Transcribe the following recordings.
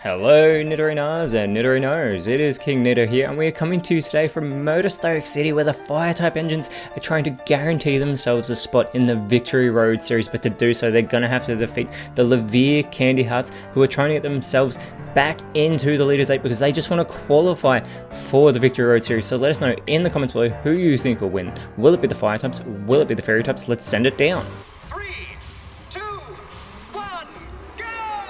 Hello Nidorinas and Nidorinos, it is KingNido here and we are coming to you today from Motorstoke City where the Fire-type engines are trying to guarantee themselves a spot in the Victory Road series, but to do so they're going to have to defeat the Levere Candy Hearts, who are trying to get themselves back into the Leaders 8 because they just want to qualify for the Victory Road series. So let us know in the comments below who you think will win. Will it be the Fire-types? Will it be the Fairy-types? Let's send it down.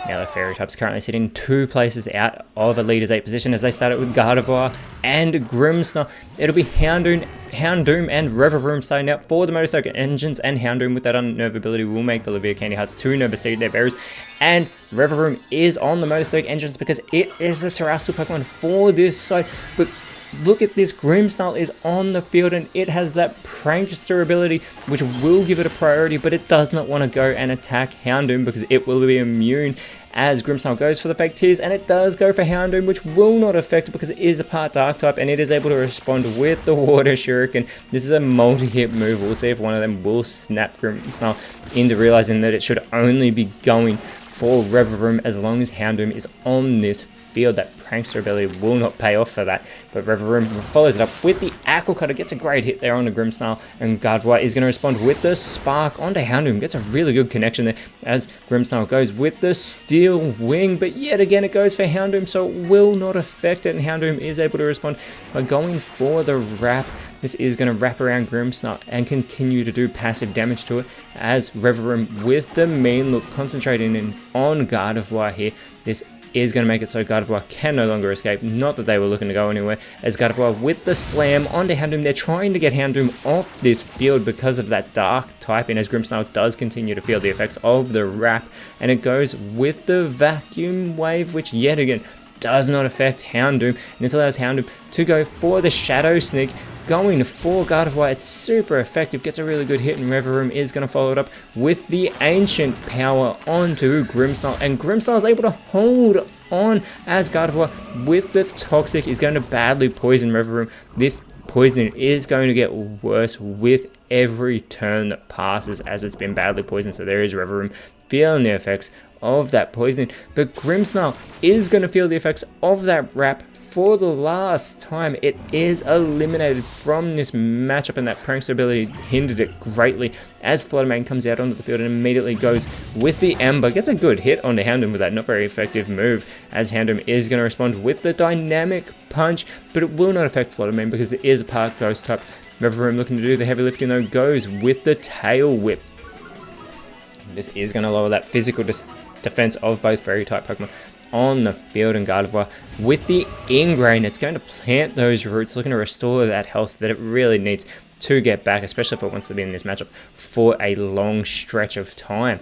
Now the Fairy-types currently sitting 2 places out of a Leaders 8 position as they start it with Gardevoir and Grimmsnarl. It'll be Houndoom and Revavroom starting out for the Motorstoke engines, and Houndoom with that unnerve ability will make the Levere Candy Hearts too nervous to eat their berries. And Revavroom is on the Motorstoke engines because it is the terrestrial Pokemon for this side. But look at this, Grimmsnarl is on the field and it has that prankster ability which will give it a priority, but it does not want to go and attack Houndoom because it will be immune as Grimmsnarl goes for the fake tears, and it does go for Houndoom, which will not affect it because it is a part dark type and it is able to respond with the water shuriken. This is a multi-hit move. We'll see if one of them will snap Grimmsnarl into realizing that it should only be going for Revavroom as long as Houndoom is on this field. That prankster ability will not pay off for that, but Revavroom follows it up with the Aqua Cutter, gets a great hit there on the Grimmsnarl, and Gardevoir is going to respond with the Spark onto Houndoom, gets a really good connection there as Grimmsnarl goes with the Steel Wing, but yet again it goes for Houndoom, so it will not affect it, and Houndoom is able to respond by going for the Wrap. This is going to wrap around Grimmsnarl and continue to do passive damage to it as Revavroom with the Mean Look concentrating in on Gardevoir here. This is going to make it so Gardevoir can no longer escape. Not that they were looking to go anywhere, as Gardevoir with the Slam onto Houndoom. They're trying to get Houndoom off this field because of that dark typing, as Grimmsnarl does continue to feel the effects of the Wrap, and it goes with the Vacuum Wave, which yet again does not affect Houndoom, and this allows Houndoom to go for the Shadow Sneak, going for Gardevoir. It's super effective, gets a really good hit, and Revavroom is going to follow it up with the Ancient Power onto Grimmsnarl, and Grimmsnarl is able to hold on as Gardevoir with the Toxic is going to badly poison Revavroom. This poisoning is going to get worse with every turn that passes as it's been badly poisoned, so there is Revavroom feeling the effects of that poisoning, but Grimmsnarl is going to feel the effects of that Wrap for the last time. It is eliminated from this matchup, and that prankster ability hindered it greatly as Fluttermane comes out onto the field and immediately goes with the Ember, gets a good hit onto Houndoom with that not very effective move, as Houndoom is going to respond with the Dynamic Punch, but it will not affect Fluttermane because it is a part Ghost type. Revavroom looking to do the heavy lifting though goes with the Tail Whip. This is going to lower that physical defense of both Fairy-type Pokemon on the field, and Gardevoir with the Ingrain, it's going to plant those roots, looking to restore that health that it really needs to get back, especially if it wants to be in this matchup for a long stretch of time.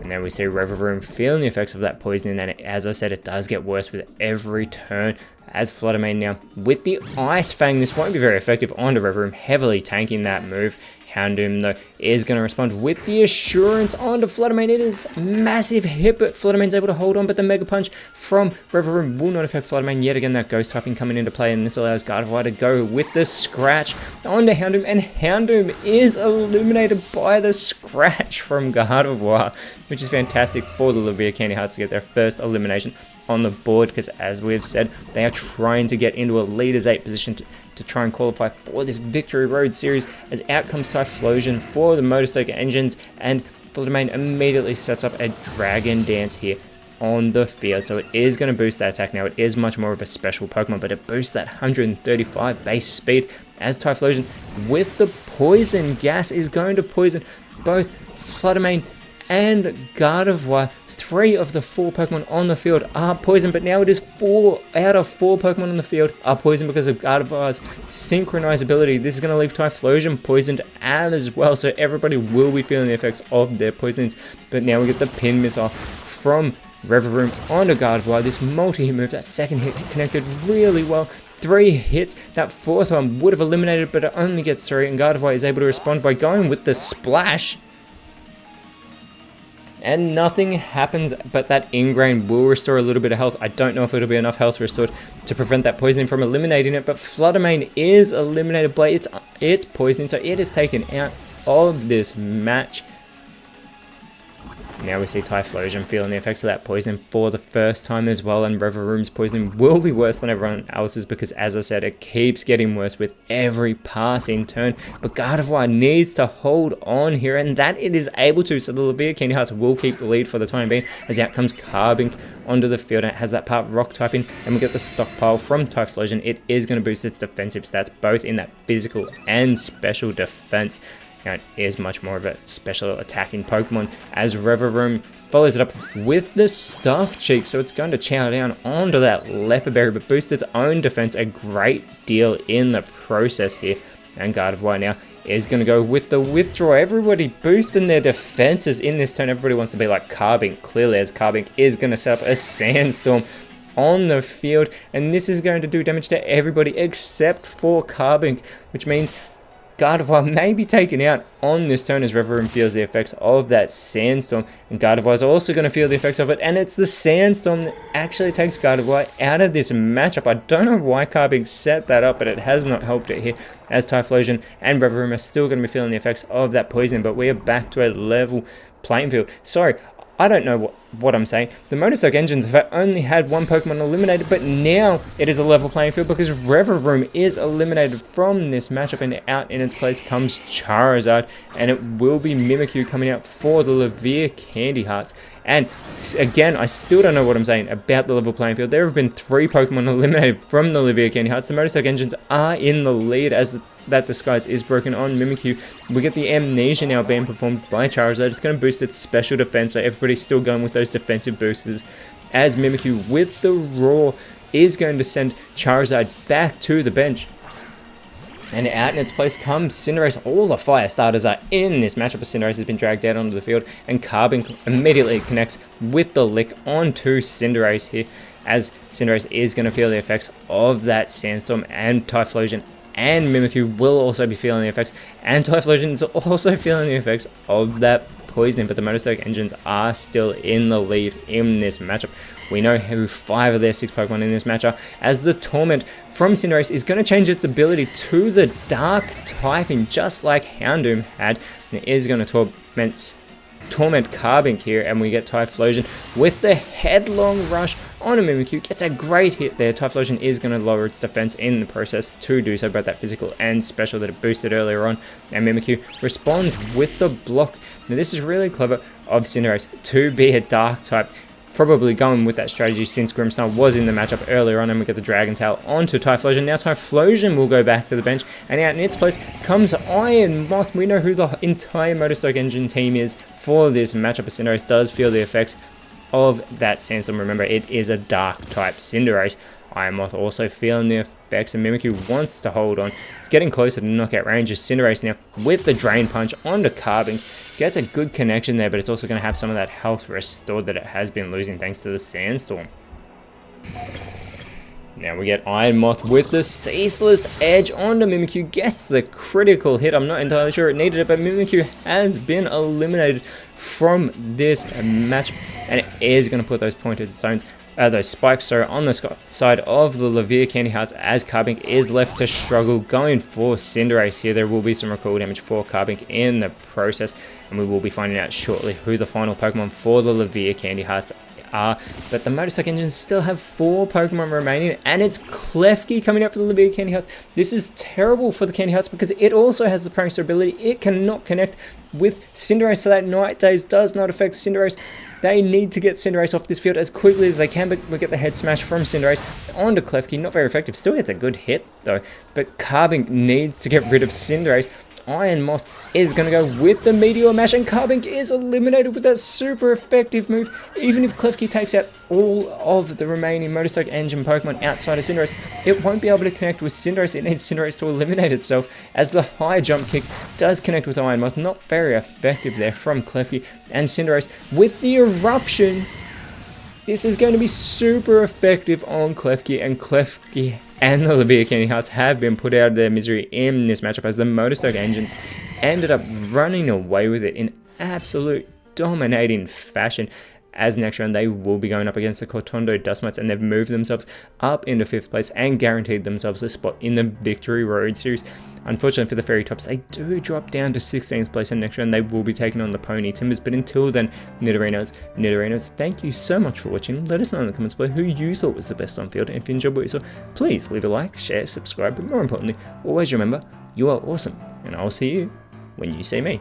And then we see Revavroom feeling the effects of that poisoning, and as I said, it does get worse with every turn as Fluttermane now with the Ice Fang. This won't be very effective onto Revavroom, heavily tanking that move. Houndoom though is going to respond with the Assurance onto Fluttermane. It is massive hit, but Fluttermane's able to hold on, but the Mega Punch from Revavroom will not affect Fluttermane. Yet again, that Ghost typing coming into play, and this allows Gardevoir to go with the Scratch onto Houndoom, and Houndoom is eliminated by the Scratch from Gardevoir, which is fantastic for the Levere Candy Hearts to get their first elimination on the board, because as we've said, they are trying to get into a Leaders 8 position to try and qualify for this Victory Road series, as out comes Typhlosion for the Motorstoke engines, and Fluttermane immediately sets up a Dragon Dance here on the field, so it is going to boost that attack. Now it is much more of a special Pokemon, but it boosts that 135 base speed as Typhlosion with the Poison Gas is going to poison both Fluttermane and Gardevoir. 3 of the 4 Pokemon on the field are poisoned, but now it is 4 out of 4 Pokemon on the field are poisoned because of Gardevoir's Synchronize ability. This is going to leave Typhlosion poisoned as well, so everybody will be feeling the effects of their poisonings. But now we get the Pin Missile from Revavroom onto Gardevoir. This multi-hit move, that second hit connected really well. 3 hits, that 4th one would have eliminated, but it only gets 3, and Gardevoir is able to respond by going with the Splash. And nothing happens, but that Ingrain will restore a little bit of health. I don't know if it'll be enough health restored to prevent that poisoning from eliminating it, but Fluttermane is eliminated by its poisoning, so it is taken out of this match. Now we see Typhlosion feeling the effects of that poison for the first time as well, and Reveroom's poison will be worse than everyone else's because, as I said, it keeps getting worse with every passing turn. But Gardevoir needs to hold on here, and that it is able to, so the Levia Candy Hearts will keep the lead for the time being, as out comes Carbink onto the field, and it has that part rock typing, and we get the stockpile from Typhlosion. It is going to boost its defensive stats, both in that physical and special defense. Now, it is much more of a special attacking Pokemon, as Reveroom follows it up with the Stuffed Cheek, so it's going to chow down onto that Leopard Berry, but boost its own defense a great deal in the process here. And Gardevoir now is going to go with the Withdraw. Everybody boosting their defenses in this turn. Everybody wants to be like Carbink, clearly, as Carbink is going to set up a Sandstorm on the field, and this is going to do damage to everybody except for Carbink, which means Gardevoir may be taken out on this turn as Reveroom feels the effects of that Sandstorm, and Gardevoir is also going to feel the effects of it, and it's the Sandstorm that actually takes Gardevoir out of this matchup. I don't know why Carbink set that up, but it has not helped it here, as Typhlosion and Reveroom are still going to be feeling the effects of that poison, but we are back to a level playing field. Sorry, I don't know what I'm saying. The Motorstock engines have only had one Pokemon eliminated, but now it is a level playing field because Reveroom is eliminated from this matchup, and out in its place comes Charizard, and it will be Mimikyu coming out for the Levia Candy Hearts. And again, I still don't know what I'm saying about the level playing field. There have been 3 Pokemon eliminated from the Levia Candy Hearts. The Motorstock engines are in the lead as that disguise is broken on Mimikyu. We get the Amnesia now being performed by Charizard. It's going to boost its special defense, so everybody's still going with those defensive boosters, as Mimikyu with the Roar is going to send Charizard back to the bench. And out in its place comes Cinderace. All the fire starters are in this matchup. Cinderace has been dragged out onto the field, and Carbink immediately connects with the Lick onto Cinderace here, as Cinderace is going to feel the effects of that Sandstorm, and Typhlosion and Mimikyu will also be feeling the effects, and Typhlosion is also feeling the effects of that poison, but the Motorstock engines are still in the lead in this matchup. We know who 5 of their 6 Pokemon in this matchup, as the Torment from Cinderace is going to change its ability to the Dark typing, just like Houndoom had, and it is going to torment Carbink here, and we get Typhlosion with the Headlong Rush on a Mimikyu. Gets a great hit there. Typhlosion is going to lower its defense in the process to do so, both that physical and special that it boosted earlier on, and Mimikyu responds with the block. Now this is really clever of Cinderace to be a Dark type, probably going with that strategy since Grimmsnarl was in the matchup earlier on, and we get the Dragon Tail onto Typhlosion. Now Typhlosion will go back to the bench, and out in its place comes Iron Moth. We know who the entire Motorstock engine team is for this matchup. Cinderace does feel the effects of that Sandstorm. Remember, it is a Dark type Cinderace. Iron Moth also feeling the effects, and Mimikyu wants to hold on. It's getting closer to knockout range as Cinderace now with the Drain Punch onto Carbink. Gets a good connection there, but it's also going to have some of that health restored that it has been losing thanks to the Sandstorm. Now we get Iron Moth with the Ceaseless Edge onto Mimikyu. Gets the critical hit. I'm not entirely sure it needed it, but Mimikyu has been eliminated from this match, and it is going to put those pointed stones, those spikes, on the side of the Levia Candy Hearts, as Carbink is left to struggle going for Cinderace here. There will be some recoil damage for Carbink in the process, and we will be finding out shortly who the final Pokemon for the Levia Candy Hearts are. But the Motorstock engines still have 4 Pokemon remaining, and it's Klefki coming out for the Levia Candy Hearts. This is terrible for the Candy Hearts because it also has the Prankster ability. It cannot connect with Cinderace, so that Night Daze does not affect Cinderace. They need to get Cinderace off this field as quickly as they can, but we get the Head Smash from Cinderace onto Klefki. Not very effective. Still gets a good hit, though. But Carbink needs to get rid of Cinderace. Iron Moth is going to go with the Meteor Mash, and Carbink is eliminated with that super effective move. Even if Klefki takes out all of the remaining Motorstock engine Pokemon outside of Cinderace, it won't be able to connect with Cinderace. It needs Cinderace to eliminate itself, as the high jump kick does connect with Iron Moth. Not very effective there from Klefki, and Cinderace with the Eruption. This is going to be super effective on Klefki, and Klefki and the Levia Candy Hearts have been put out of their misery in this matchup, as the Motorstock engines ended up running away with it in absolute dominating fashion, as next round they will be going up against the Cortondo Dustmites, and they've moved themselves up into 5th place and guaranteed themselves a spot in the Victory Road Series. Unfortunately for the Fairy Types, they do drop down to 16th place, and next round they will be taking on the Pony Timbers. But until then, Nidorinos, thank you so much for watching. Let us know in the comments below who you thought was the best on field, and if you enjoyed what you saw, please leave a like, share, subscribe, but more importantly, always remember, you are awesome, and I'll see you when you see me.